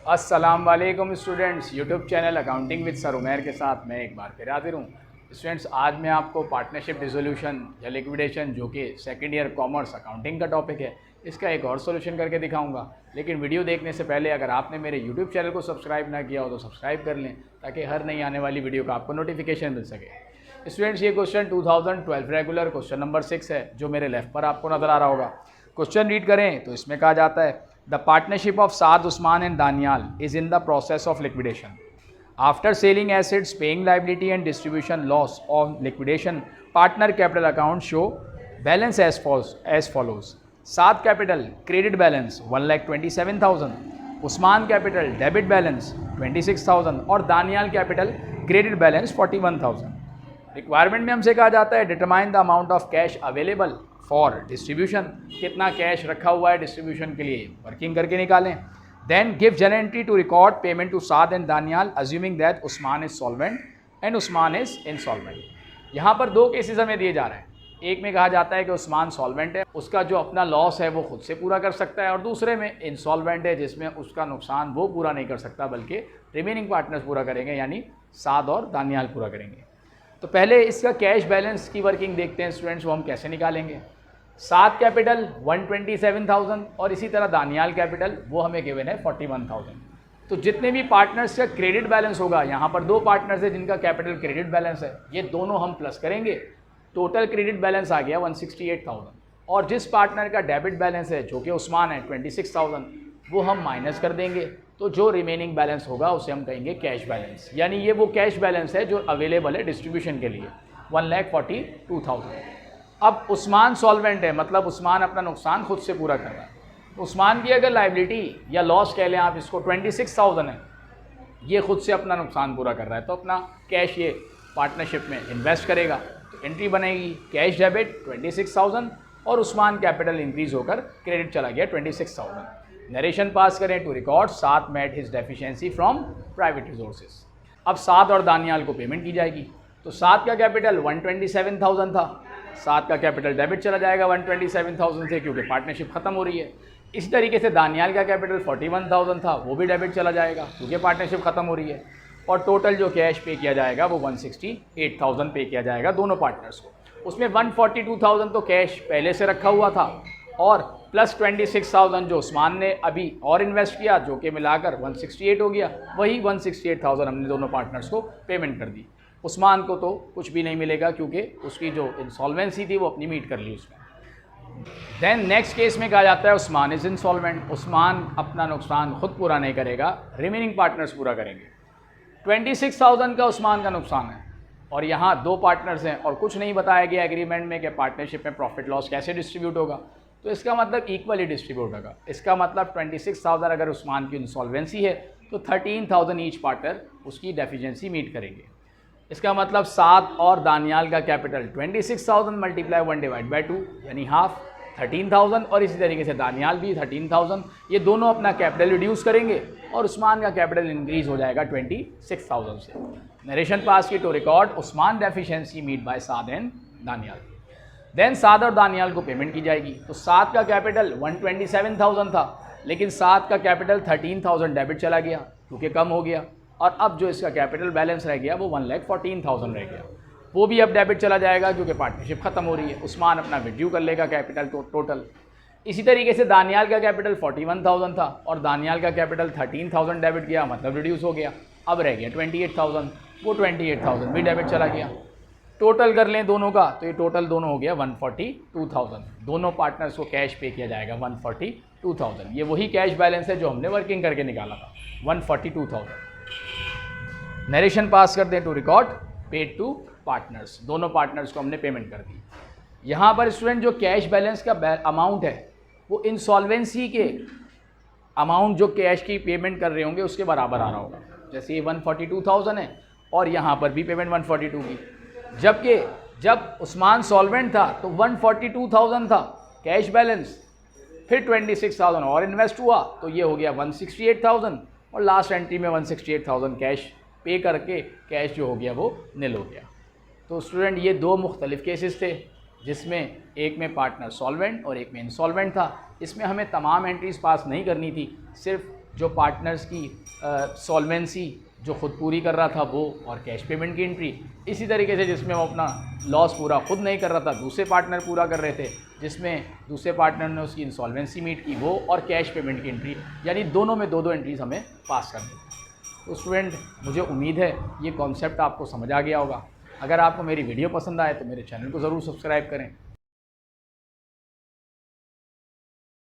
अस्सलाम वालेकुम students, YouTube channel accounting with sir Umair के साथ मैं एक बार फिर हाजिर हूँ। स्टूडेंट्स, आज मैं आपको पार्टनरशिप डिसोल्यूशन या लिक्विडेशन, जो कि सेकंड ईयर कॉमर्स अकाउंटिंग का टॉपिक है, इसका एक और सोल्यूशन करके दिखाऊंगा। लेकिन वीडियो देखने से पहले अगर आपने मेरे यूट्यूब चैनल को सब्सक्राइब ना किया हो तो सब्सक्राइब कर लें, ताकि हर नई आने वाली वीडियो का आपको नोटिफिकेशन मिल सके। स्टूडेंट्स, ये क्वेश्चन 2012 रेगुलर क्वेश्चन नंबर 6 है, जो मेरे लेफ्ट पर आपको नज़र आ रहा होगा। क्वेश्चन रीड करें तो इसमें कहा जाता है, the partnership of Saad Usman and Daniyal is in the process of liquidation. After selling assets, paying liability and distribution loss on liquidation, partner capital account show balance as follows. Saad capital credit balance 1,27,000, Usman capital debit balance 26,000 और Daniyal capital credit balance 41,000। Requirement में हमसे कहा जाता है, determine the amount of cash available for distribution. कितना cash रखा हुआ है डिस्ट्रीब्यूशन के लिए, वर्किंग करके निकालें। Then give general entry to record payment to Saad and Daniyal assuming that Usman is solvent and Usman is insolvent. यहाँ पर दो केसेस हमें दिए जा रहे हैं। एक में कहा जाता है कि उस्मान सॉल्वेंट है, उसका जो अपना लॉस है वो खुद से पूरा कर सकता है, और दूसरे में इनसॉल्वेंट है, जिसमें उसका नुकसान वो पूरा नहीं कर सकता बल्कि रिमेनिंग पार्टनर्स पूरा करेंगे, यानी साद और दानियाल पूरा करेंगे। तो पहले इसका कैश बैलेंस की वर्किंग देखते हैं स्टूडेंट्स, वो हम कैसे निकालेंगे। साद कैपिटल 127,000 और इसी तरह दानियाल कैपिटल वो हमें गिवन है 41,000। तो जितने भी पार्टनर्स का क्रेडिट बैलेंस होगा, यहाँ पर दो पार्टनर्स है जिनका कैपिटल क्रेडिट बैलेंस है, ये दोनों हम प्लस करेंगे। टोटल क्रेडिट बैलेंस आ गया 168,000, और जिस पार्टनर का डेबिट बैलेंस है जो कि उस्मान है 26,000, वो हम माइनस कर देंगे। तो जो रिमेनिंग बैलेंस होगा उसे हम कहेंगे कैश बैलेंस, यानी ये वो कैश बैलेंस है जो अवेलेबल है डिस्ट्रीब्यूशन के लिए, 1,42,000। अब उस्मान सॉल्वेंट है, मतलब उस्मान अपना नुकसान खुद से पूरा कर रहा है। उस्मान की अगर लाइबिलिटी या लॉस कह लें आप इसको 26,000 है, ये खुद से अपना नुकसान पूरा कर रहा है, तो अपना कैश ये पार्टनरशिप में इन्वेस्ट करेगा। तो एंट्री बनेगी कैश डेबिट 26,000 और उस्मान कैपिटल इंक्रीज होकर क्रेडिट चला गया 26,000। नरेशन पास करें to record Saad met his deficiency from private resources. अब साद और दानियाल को पेमेंट की जाएगी। तो साद का कैपिटल 127,000 था, साद का कैपिटल डेबिट चला जाएगा 127,000 से, क्योंकि पार्टनरशिप खत्म हो रही है। इसी तरीके से दानियाल का कैपिटल 41,000 था, वो भी डेबिट चला जाएगा क्योंकि पार्टनरशिप खत्म हो रही है। और टोटल जो कैश पे किया जाएगा वो 168,000 पे किया जाएगा दोनों पार्टनर्स को। उसमें 142,000 तो कैश पहले से रखा हुआ था, और प्लस 26,000 जो उस्मान ने अभी और इन्वेस्ट किया, जो कि मिलाकर 168 हो गया। वही 168,000 हमने दोनों पार्टनर्स को पेमेंट कर दी। उस्मान को तो कुछ भी नहीं मिलेगा, क्योंकि उसकी जो इंसॉल्वेंसी थी वो अपनी मीट कर ली उसमें। देन नेक्स्ट केस में कहा जाता है उस्मान इज इंसॉल्वेंट। उस्मान अपना नुकसान खुद पूरा नहीं करेगा, रिमेनिंग पार्टनर्स पूरा करेंगे। 26,000 का उस्मान का नुकसान है, और यहाँ दो पार्टनर्स हैं और कुछ नहीं बताया गया एग्रीमेंट में कि पार्टनरशिप में प्रॉफिट लॉस कैसे डिस्ट्रीब्यूट होगा। तो इसका मतलब इक्वली डिस्ट्रीब्यूट होगा। इसका मतलब 26,000 अगर उस्मान की इंसॉल्वेंसी है तो 13,000 ईच पार्टनर उसकी डेफिशिएंसी मीट करेंगे। इसका मतलब साद और दानियाल का कैपिटल 26,000 मल्टीप्लाई 1/2 यानी हाफ 13,000, और इसी तरीके से दानियाल भी 13,000। ये दोनों अपना कैपिटल रिड्यूस करेंगे और उस्मान का कैपिटल इंक्रीज हो जाएगा 26,000 से। नरेशन पास की to record Usman deficiency meet by Saad and Daniyal. Then Saad और दानियाल को पेमेंट की जाएगी। तो साद का कैपिटल 127,000 था, लेकिन साद का कैपिटल 13,000 डेबिट चला गया क्योंकि कम हो गया, और अब जो इसका कैपिटल बैलेंस रह गया वो 1,14,000 रह गया। वो भी अब डेबिट चला जाएगा क्योंकि पार्टनरशिप खत्म हो रही है। उस्मान अपना विड्यू कर लेगा कैपिटल टोटल। इसी तरीके से दानियाल का कैपिटल 41,000 था, और दानियाल का कैपिटल 13,000 डेबिट गया, मतलब रिड्यूस हो गया। अब रह गया 28,000, वो 28,000 भी डेबिट चला गया। टोटल कर लें दोनों का तो ये टोटल दोनों हो गया 142,000। दोनों पार्टनर्स को कैश पे किया जाएगा 142,000। ये वही कैश बैलेंस है जो हमने वर्किंग करके निकाला था, 142,000। नरेशन पास कर दें to record paid to partners. दोनों पार्टनर्स को हमने पेमेंट कर दी। यहाँ पर स्टूडेंट जो कैश बैलेंस का अमाउंट है वो इंसॉल्वेंसी के अमाउंट जो कैश की पेमेंट कर रहे होंगे उसके बराबर आ रहा होगा। जैसे ये 142,000 है और यहाँ पर भी पेमेंट 142 की, जबकि जब उस्मान सॉल्वेंट था तो 142,000 था कैश बैलेंस, फिर 26,000 और इन्वेस्ट हुआ तो ये हो गया 168,000, और लास्ट एंट्री में 168,000 कैश पे करके कैश जो हो गया वो निल हो गया। तो स्टूडेंट ये दो मुख्तलिफ केसेस थे, जिसमें एक में पार्टनर सॉल्वेंट और एक में इंसॉल्वेंट था। इसमें हमें तमाम एंट्रीज पास नहीं करनी थी, सिर्फ जो पार्टनर्स की सॉल्वेंसी जो खुद पूरी कर रहा था वो, और कैश पेमेंट की एंट्री। इसी तरीके से जिसमें वो अपना लॉस पूरा खुद नहीं कर रहा था, दूसरे पार्टनर पूरा कर रहे थे, जिसमें दूसरे पार्टनर ने उसकी इंसॉल्वेंसी मीट की वो, और कैश पेमेंट की एंट्री, यानी दोनों में दो एंट्रीज हमें पास करनी है। तो स्टूडेंट, मुझे उम्मीद है ये कॉन्सेप्ट आपको समझ आ गया होगा। अगर आपको मेरी वीडियो पसंद आए तो मेरे चैनल को ज़रूर सब्सक्राइब करें।